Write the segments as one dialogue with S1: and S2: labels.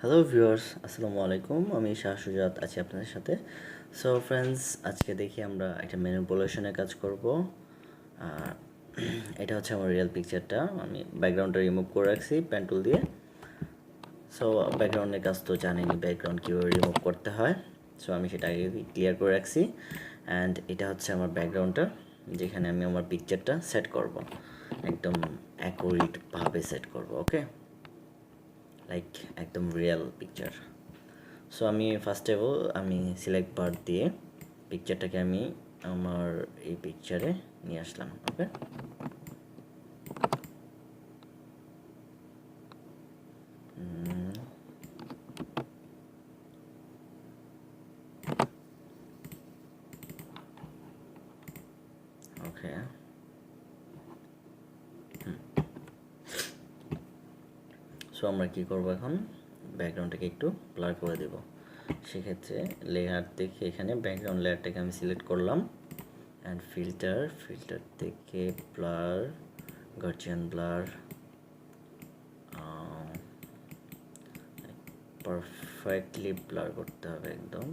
S1: Hello viewers, আসসালামু আলাইকুম। আমি শাহ সুজাত আছি আপনাদের সাথে। সো ফ্রেন্ডস, আজকে দেখি আমরা একটা ম্যানিপুলেশনের কাজ করব। আর এটা হচ্ছে আমার রিয়েল পিকচারটা। আমি ব্যাকগ্রাউন্ডটা রিমুভ করে রাখছি পেন টুল দিয়ে। সো ব্যাকগ্রাউন্ডের কাজ তো জানেনি, ব্যাকগ্রাউন্ড কীভাবে রিমুভ করতে হয়। সো আমি সেটা আগে ক্লিয়ার করে রাখছি। অ্যান্ড এটা হচ্ছে আমার ব্যাকগ্রাউন্ডটা, যেখানে আমি আমার পিকচারটা সেট করব, একদম অ্যাকুরেটভাবে সেট করব। ওকে, লাইক একদম রিয়েল পিকচার। সো আমি ফার্স্ট অফ অল আমি সিলেক্ট বার দিয়ে পিকচারটাকে আমি আমার এই পিকচারে নিয়ে আসলাম। ওকে, ওকে। সো আমরা কী করবো এখন, ব্যাকগ্রাউন্ডটাকে একটু ব্লার করে দেব। সেক্ষেত্রে লেয়ার থেকে এখানে ব্যাকগ্রাউন্ড লেয়ারটাকে আমি সিলেক্ট করলাম অ্যান্ড ফিল্টার থেকে blur, guardian blur, perfectly blur করতে হবে একদম।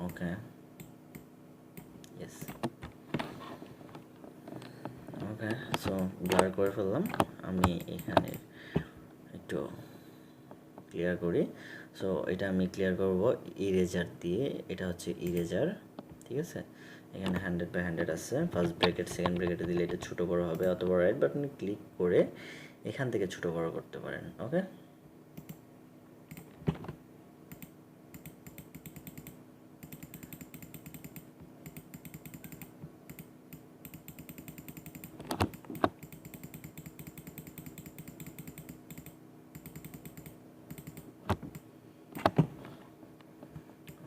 S1: ওকে, ইয়েস, ওকে। সো ব্লার করে ফেললাম। আমি এখানে একটু ক্লিয়ার করি। সো এটা আমি ক্লিয়ার করব ইরেজার দিয়ে। এটা হচ্ছে ইরেজার, ঠিক আছে। এখানে 100/100 আছে। ফার্স্ট ব্র্যাকেট, সেকেন্ড ব্র্যাকেটে দিলে এটা ছোটো বড়ো হবে, অথবা রাইট বাটনে ক্লিক করে এখান থেকে ছোটো বড়ো করতে পারেন। ওকে,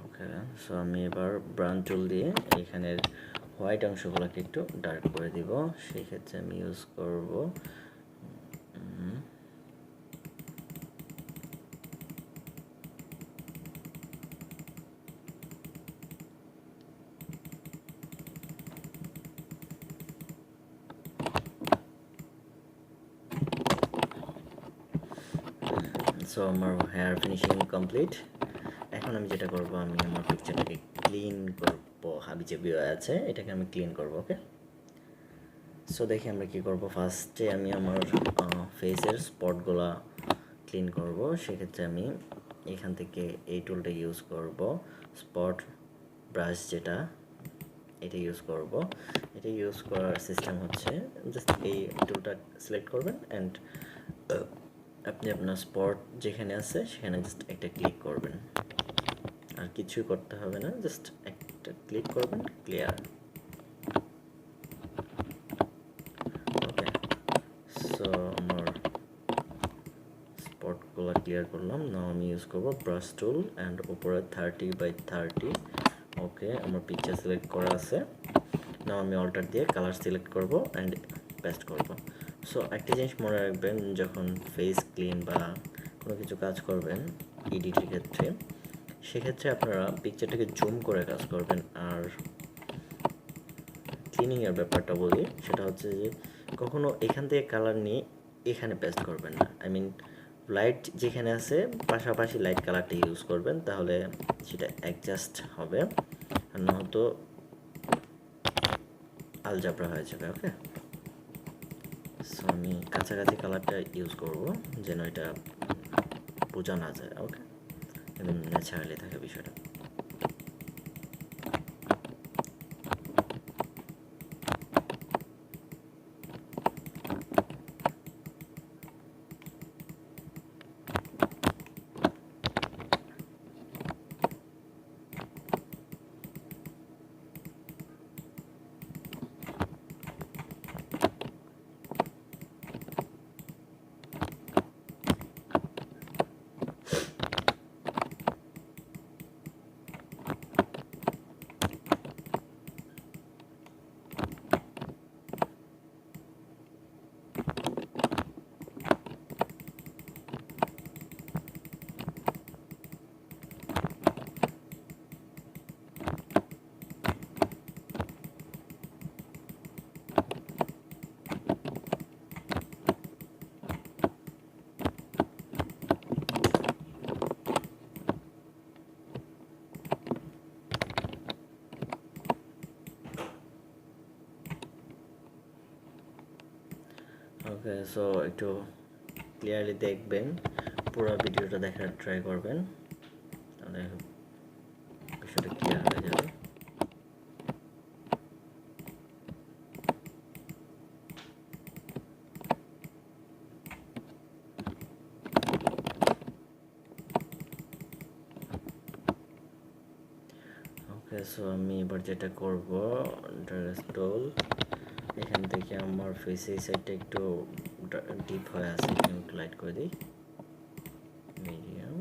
S1: ওকে। সো আমি এবার ব্রাউন টুল দিয়ে এখানের হোয়াইট অংশগুলোকে একটু ডার্ক করে দিব। সেই ক্ষেত্রে আমি ইউজ করব সো আমার হেয়ার ফিনিশিং কমপ্লিট। এখন আমি যেটা করব, আমি আমার পিকচারটাকে ক্লিন করব। হাবি জাবি আছে, এটাকে আমি ক্লিন করব। ওকে, সো দেখি আমরা কি করব। ফার্স্টে আমি আমার ফেসের স্পটগুলো ক্লিন করব। সেক্ষেত্রে আমি এখান থেকে এই টুলটা ইউজ করব, স্পট ব্রাশ, যেটা এটা ইউজ করব। এটা ইউজ করার সিস্টেম হচ্ছে জাস্ট এই টুলটা সিলেক্ট করবেন অ্যান্ড আপনি আপনার স্পট যেখানে আছে সেখানে জাস্ট একটা ক্লিক করবেন। আর কিছুই করতে হবে না, জাস্ট একটা ক্লিক করবেন, ক্লিয়ার। ওকে, সো আমার স্পটগুলো ক্লিয়ার করলাম। নাও আমি ইউজ করব ব্রাশ টুল অ্যান্ড উপরে 30/30। ওকে, আমার পিকচার সিলেক্ট করা আছে। নাও আমি অল্টার দিয়ে কালার সিলেক্ট করব অ্যান্ড পেস্ট করব। সো একটা জিনিস মনে রাখবেন, যখন ফেস ক্লিন বা কোনো কিছু কাজ করবেন এডিটের ক্ষেত্রে, সেক্ষেত্রে আপনারা পিকচারটাকে জুম করে কাজ করবেন। আর ক্লিনিংয়ের ব্যাপারটা বলি, সেটা হচ্ছে যে কখনো এখান থেকে কালার নিয়ে এখানে পেস্ট করবেন না। আই মিন লাইট যেখানে আছে পাশাপাশি লাইট কালারটা ইউজ করবেন, তাহলে সেটা অ্যাডজাস্ট হবে। আর নয়তো আলজাবরা হয়ে যাবে। ওকে, সো আমি কাছাকাছি কালারটা ইউজ করব যেন এটা বোঝা না যায়। ওকে, একদম ন্যাচারালি থাকে বিষয়টা। ওকে, সো একটু ক্লিয়ারলি দেখবেন, পুরো ভিডিওটা দেখার ট্রাই করবেন, তাহলে বিষয়টা ক্লিয়ার হয়ে যাবে। ওকে, সো আমি এবার যেটা করব, ড্র্যাগ টুল, এখান থেকে আমার ফেসে এই সাইডটা একটু ডিপ হয়ে আছে, এখানে একটু লাইট করে দিই, medium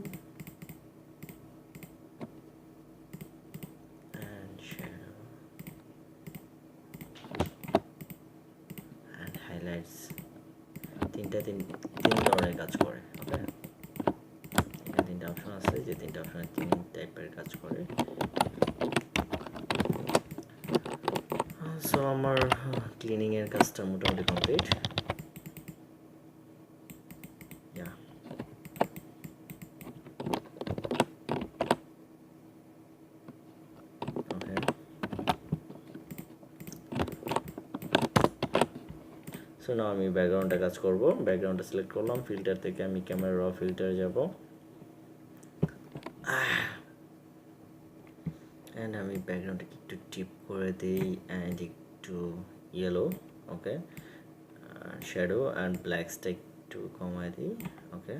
S1: and shadow and highlights, তিন ধরনের কাজ করে। ওকে, এখানে তিনটা অপশন আছে, যে তিনটা অপশনে তিন টাইপের কাজ করে। সো আমার ক্লিনিংয়ের কাজটা মোটামুটি কমপ্লিট। সো না আমি ব্যাকগ্রাউন্ডে কাজ করব, ব্যাকগ্রাউন্ডটা সিলেক্ট করলাম, ফিল্টার থেকে আমি ক্যামেরা র ফিল্টারে যাব, অ্যান্ড আমি ব্যাকগ্রাউন্ডটাকে একটু টিপ করে দিই অ্যান্ড একটু ইয়েলো। ওকে, শ্যাডো অ্যান্ড ব্ল্যাকসটা একটু কমায় দিই। ওকে,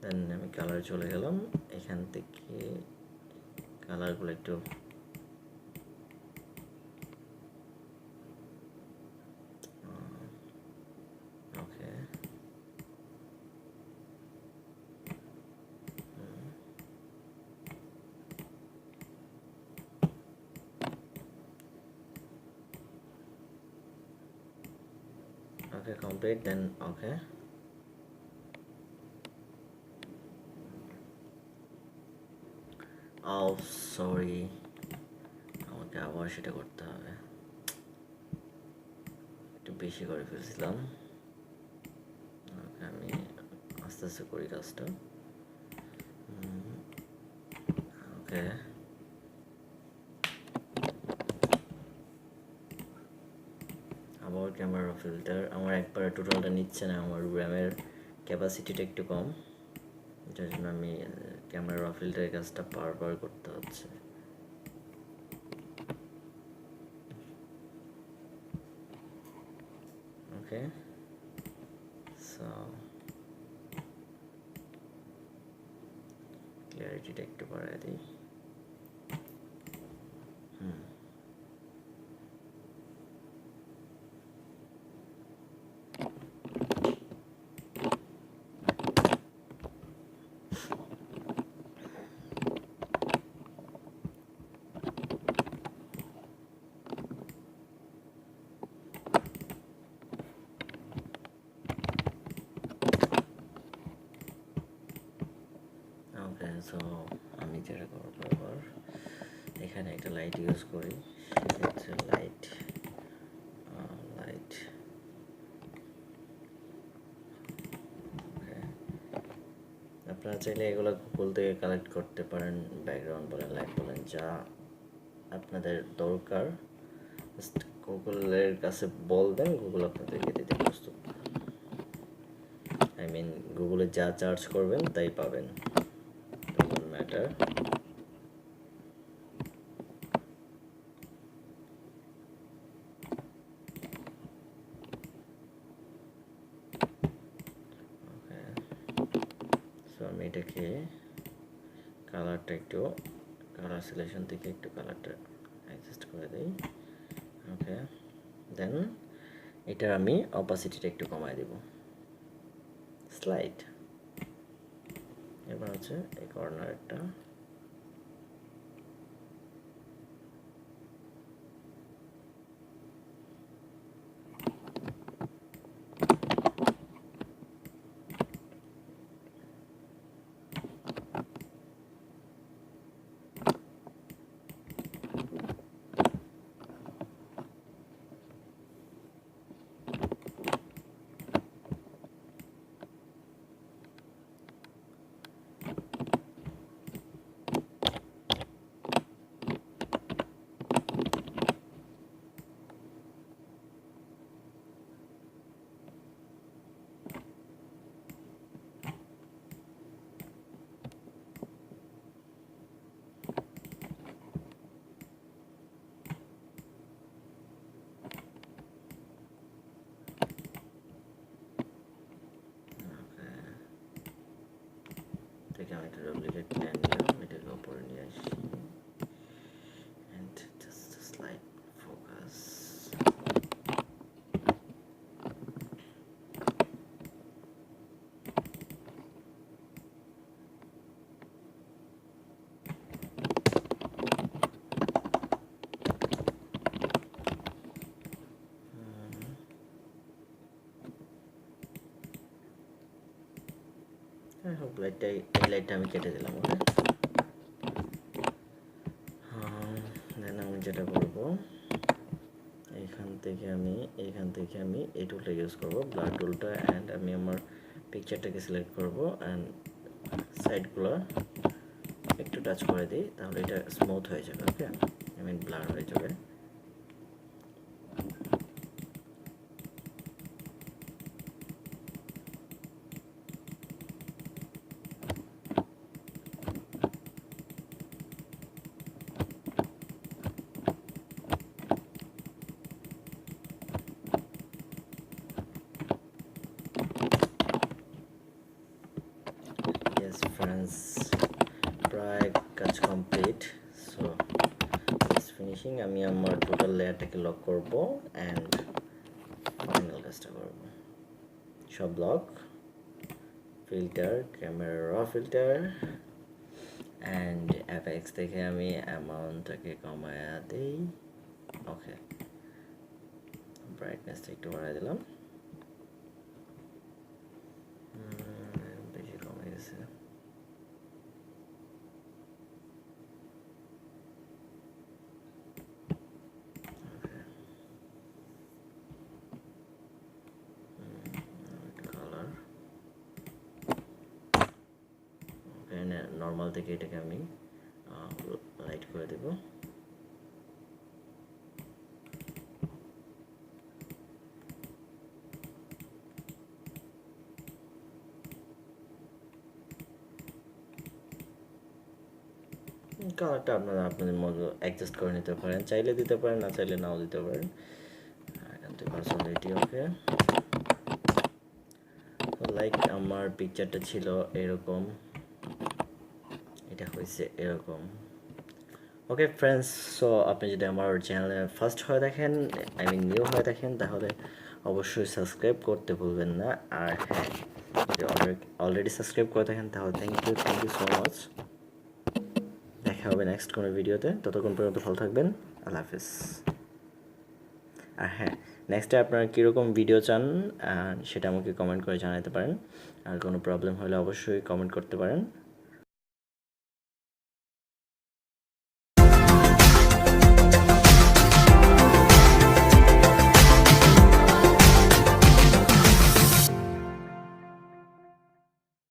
S1: দেন আমি কালারে চলে গেলাম, এখান থেকে কালারগুলো একটু ওকে, ওকে কমপ্লিট, দেন ওকে। Oh sorry, আমাকে আবার সেটা করতে হবে, একটু বেশি করে ফেলছিলাম। ওকে, আমি আস্তে আস্তে করি কাজটা। ওকে, আবার ক্যামেরা ফিল্টার, আমার একবারে টোটালটা নিচ্ছে না, আমার র্যামের ক্যাপাসিটিটা একটু কম, যার জন্য আমি ক্যামেরা ফিল্টারের কাজটা বারবার করতে হচ্ছে। ওকে, সো ক্লিয়ারিটিটা একটু বাড়ায় দিই। ওকে, সো আমি যেটা করবো এবার, এখানে একটা লাইট ইউজ করি, সেক্ষেত্রে লাইট ওকে, আপনারা চাইলে এগুলো গুগল থেকে কালেক্ট করতে পারেন, ব্যাকগ্রাউন্ড বলেন, লাইট বলেন, যা আপনাদের দরকার গুগলের কাছে বলবেন, গুগল আপনাদেরকে দিতে প্রস্তুত। আই মিন গুগলে যা সার্চ করবেন তাই পাবেন, ডজন্ট ম্যাটার। ওকে, সো আমি এটাকে কালারটা একটু, কালার সিলেকশন থেকে একটু কালারটা অ্যাডজাস্ট করে দিই। ওকে, দেন এটা আমি অপাসিটিটা একটু কমায় দেব, স্লাইড। এবার হচ্ছে এই কর্নারটা, একটা ডুপ্লিকেট প্ল্যান নিলাম, এটাকে উপরে নিয়ে আসি and just a slight focus. I hope লাইটটা এই লাইটটা আমি কেটে দিলাম। ওকে, দেন আমি যেটা করব, এইখান থেকে আমি এই টুলটা ইউজ করব, ব্লার টুলটা, অ্যান্ড আমি আমার পিকচারটাকে সিলেক্ট করব অ্যান্ড সাইডগুলো একটু টাচ করে দিই, তাহলে এটা স্মুথ হয়ে যাবে। ওকে, আই মিন ব্লার হয়ে যাবে। Yes friends, প্রায় কাজ কমপ্লিট। So it's finishing. আমি আমার টোটাল লেয়ারটাকে লক করব অ্যান্ড ফাইনাল কাজটা করব। সব লক, ফিল্টার, ক্যামেরা র ফিল্টার, অ্যান্ড এফএক্স থেকে আমি অ্যামাউন্টটাকে কমায়া দিই। ওকে, ব্রাইটনেসটা একটু বাড়াই দিলাম, বেশি কমে গেছে। কালার ওকে, নর্মাল থেকে এটাকে আমি লাইট করে দেব। কালারটা আপনারা আপনাদের মতো অ্যাডজাস্ট করে নিতে পারেন, চাইলে দিতে পারেন, না চাইলে নাও দিতে পারেন। এখান থেকে পার্সোনালিটি। ওকে, লাইক আমার পিকচারটা ছিল এরকম, এটা হয়েছে এরকম। ওকে ফ্রেন্ডস, সো আপনি যদি আমার চ্যানেলে ফার্স্ট হয়ে দেখেন, আই মিন নিউ হয়ে দেখেন, তাহলে অবশ্যই সাবস্ক্রাইব করতে ভুলবেন না। আর হ্যাঁ, যদি অলরেডি সাবস্ক্রাইব করে থাকেন তাহলে থ্যাংক ইউ সো মাচ। দেখা হবে নেক্সট কোনো ভিডিওতে, ততক্ষণ পর্যন্ত ভালো থাকবেন। আল্লাহ হাফিজ। আর হ্যাঁ, নেক্সটে আপনারা কীরকম ভিডিও চান সেটা আমাকে কমেন্ট করে জানাতে পারেন। আর কোনো প্রবলেম হলে অবশ্যই কমেন্ট করতে পারেন।